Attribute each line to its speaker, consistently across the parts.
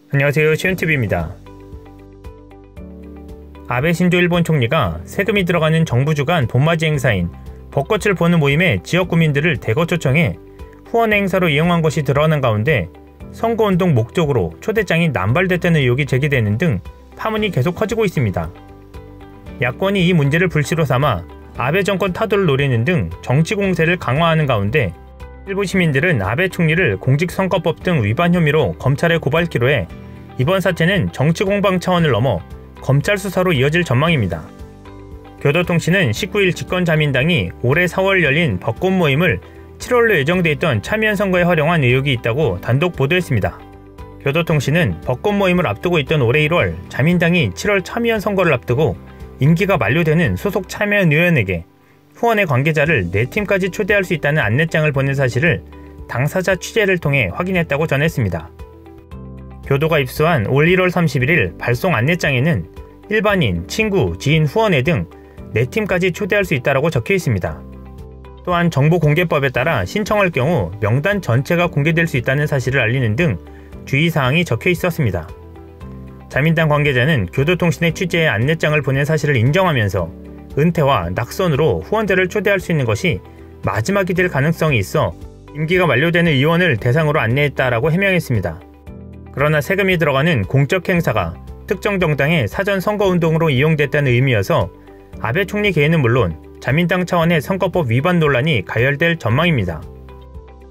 Speaker 1: 안녕하세요, 시윤TV입니다. 아베 신조 일본 총리가 세금이 들어가는 정부 주관 봄맞이 행사인 벚꽃을 보는 모임에 지역 구민들을 대거 초청해 후원 행사로 이용한 것이 드러난 가운데 선거운동 목적으로 초대장이 남발됐다는 의혹이 제기되는 등 파문이 계속 커지고 있습니다. 야권이 이 문제를 불씨로 삼아 아베 정권 타도를 노리는 등 정치 공세를 강화하는 가운데 일부 시민들은 아베 총리를 공직선거법 등 위반 혐의로 검찰에 고발키로 해 이번 사태는 정치 공방 차원을 넘어 검찰 수사로 이어질 전망입니다. 교도통신은 19일 집권자민당이 올해 4월 열린 벚꽃 모임을 7월로 예정돼 있던 참여연 선거에 활용한 의혹이 있다고 단독 보도했습니다. 교도통신은 벚꽃 모임을 앞두고 있던 올해 1월 자민당이 7월 참여연 선거를 앞두고 임기가 만료되는 소속 참여연 의원에게 후원의 관계자를 4팀까지 초대할 수 있다는 안내장을 보낸 사실을 당사자 취재를 통해 확인했다고 전했습니다. 교도가 입수한 올 1월 31일 발송 안내장에는 일반인, 친구, 지인, 후원회 등 4팀까지 초대할 수 있다고 적혀 있습니다. 또한 정보공개법에 따라 신청할 경우 명단 전체가 공개될 수 있다는 사실을 알리는 등 주의사항이 적혀 있었습니다. 자민당 관계자는 교도통신의 취재에 안내장을 보낸 사실을 인정하면서 은퇴와 낙선으로 후원자를 초대할 수 있는 것이 마지막이 될 가능성이 있어 임기가 만료되는 의원을 대상으로 안내했다라고 해명했습니다. 그러나 세금이 들어가는 공적 행사가 특정 정당의 사전 선거운동으로 이용됐다는 의미여서 아베 총리 개인은 물론 자민당 차원의 선거법 위반 논란이 가열될 전망입니다.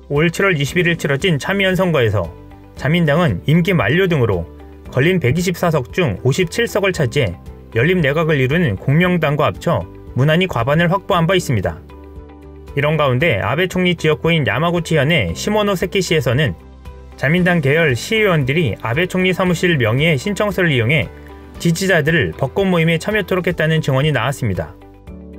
Speaker 1: 올 7월 21일 치러진 참여연 선거에서 자민당은 임기 만료 등으로 걸린 124석 중 57석을 차지해 연립 내각을 이루는 공명당과 합쳐 무난히 과반을 확보한 바 있습니다. 이런 가운데 아베 총리 지역구인 야마구치현의 시모노세키시에서는 자민당 계열 시의원들이 아베 총리 사무실 명의의 신청서를 이용해 지지자들을 벚꽃 모임에 참여토록 했다는 증언이 나왔습니다.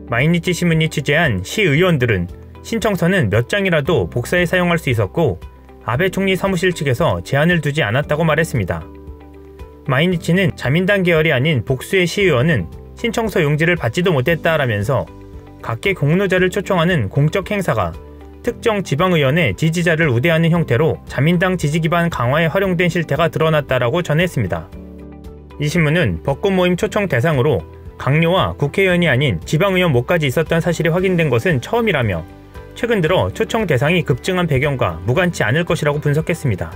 Speaker 1: 마이니치 신문이 취재한 시의원들은 신청서는 몇 장이라도 복사해 사용할 수 있었고 아베 총리 사무실 측에서 제한을 두지 않았다고 말했습니다. 마이니치는 자민당 계열이 아닌 복수의 시의원은 신청서 용지를 받지도 못했다라면서 각계 공로자를 초청하는 공적 행사가 특정 지방의원의 지지자를 우대하는 형태로 자민당 지지 기반 강화에 활용된 실태가 드러났다라고 전했습니다. 이 신문은 벚꽃 모임 초청 대상으로 강요와 국회의원이 아닌 지방의원 모까지 있었던 사실이 확인된 것은 처음이라며 최근 들어 초청 대상이 급증한 배경과 무관치 않을 것이라고 분석했습니다.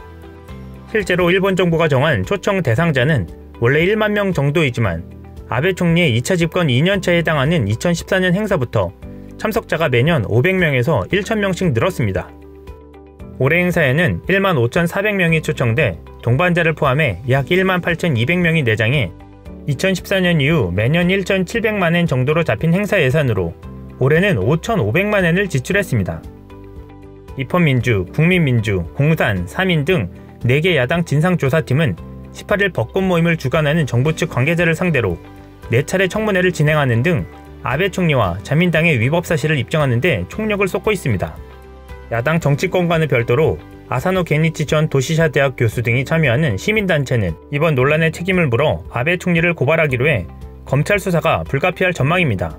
Speaker 1: 실제로 일본 정부가 정한 초청 대상자는 원래 1만 명 정도이지만 아베 총리의 2차 집권 2년차에 해당하는 2014년 행사부터 참석자가 매년 500명에서 1000명씩 늘었습니다. 올해 행사에는 1만 5400명이 초청돼 동반자를 포함해 약 1만 8200명이 내장해 2014년 이후 매년 1700만 엔 정도로 잡힌 행사 예산으로 올해는 5500만 엔을 지출했습니다. 입헌민주, 국민민주, 공산, 사민 등 4개 야당 진상조사팀은 18일 벚꽃 모임을 주관하는 정부 측 관계자를 상대로 4차례 청문회를 진행하는 등 아베 총리와 자민당의 위법 사실을 입증하는 데 총력을 쏟고 있습니다. 야당 정치권과는 별도로 아사노 게니치 전 도시샤 대학 교수 등이 참여하는 시민단체는 이번 논란의 책임을 물어 아베 총리를 고발하기로 해 검찰 수사가 불가피할 전망입니다.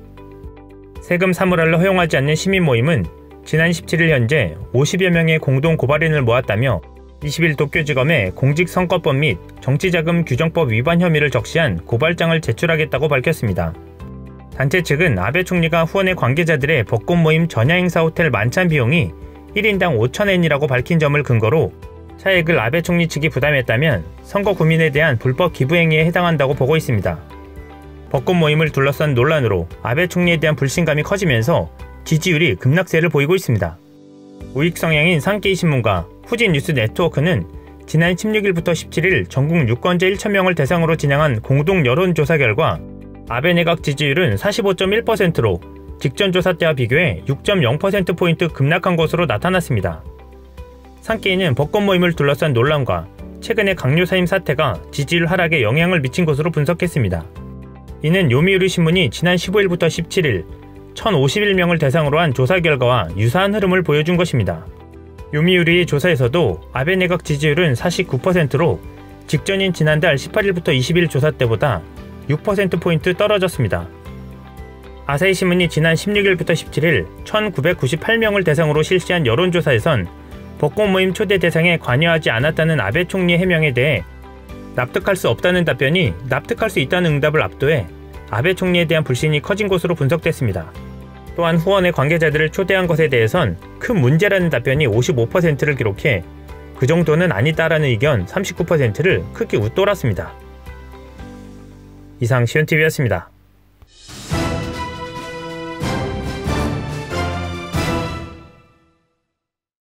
Speaker 1: 세금 사무랄로 허용하지 않는 시민 모임은 지난 17일 현재 50여 명의 공동 고발인을 모았다며 20일 도쿄지검에 공직선거법 및 정치자금 규정법 위반 혐의를 적시한 고발장을 제출하겠다고 밝혔습니다. 단체 측은 아베 총리가 후원의 관계자들의 벚꽃 모임 전야행사 호텔 만찬 비용이 1인당 5,000엔이라고 밝힌 점을 근거로 차액을 아베 총리 측이 부담했다면 선거 구민에 대한 불법 기부 행위에 해당한다고 보고 있습니다. 벚꽃 모임을 둘러싼 논란으로 아베 총리에 대한 불신감이 커지면서 지지율이 급락세를 보이고 있습니다. 우익 성향인 산케이 신문과 후진 뉴스 네트워크는 지난 16일부터 17일 전국 유권자 1000명을 대상으로 진행한 공동 여론조사 결과 아베 내각 지지율은 45.1%로 직전 조사 때와 비교해 6.0%포인트 급락한 것으로 나타났습니다. 산케이는 벚꽃 모임을 둘러싼 논란과 최근의 강요 사임 사태가 지지율 하락에 영향을 미친 것으로 분석했습니다. 이는 요미우리 신문이 지난 15일부터 17일 1051명을 대상으로 한 조사 결과와 유사한 흐름을 보여준 것입니다. 요미우리의 조사에서도 아베 내각 지지율은 49%로 직전인 지난달 18일부터 20일 조사 때보다 6%포인트 떨어졌습니다. 아사히 신문이 지난 16일부터 17일 1998명을 대상으로 실시한 여론조사에선 벚꽃 모임 초대 대상에 관여하지 않았다는 아베 총리의 해명에 대해 납득할 수 없다는 답변이 납득할 수 있다는 응답을 압도해 아베 총리에 대한 불신이 커진 것으로 분석됐습니다. 또한 후원의 관계자들을 초대한 것에 대해선 큰 문제라는 답변이 55%를 기록해 그 정도는 아니다라는 의견 39%를 크게 웃돌았습니다. 이상 시온TV였습니다.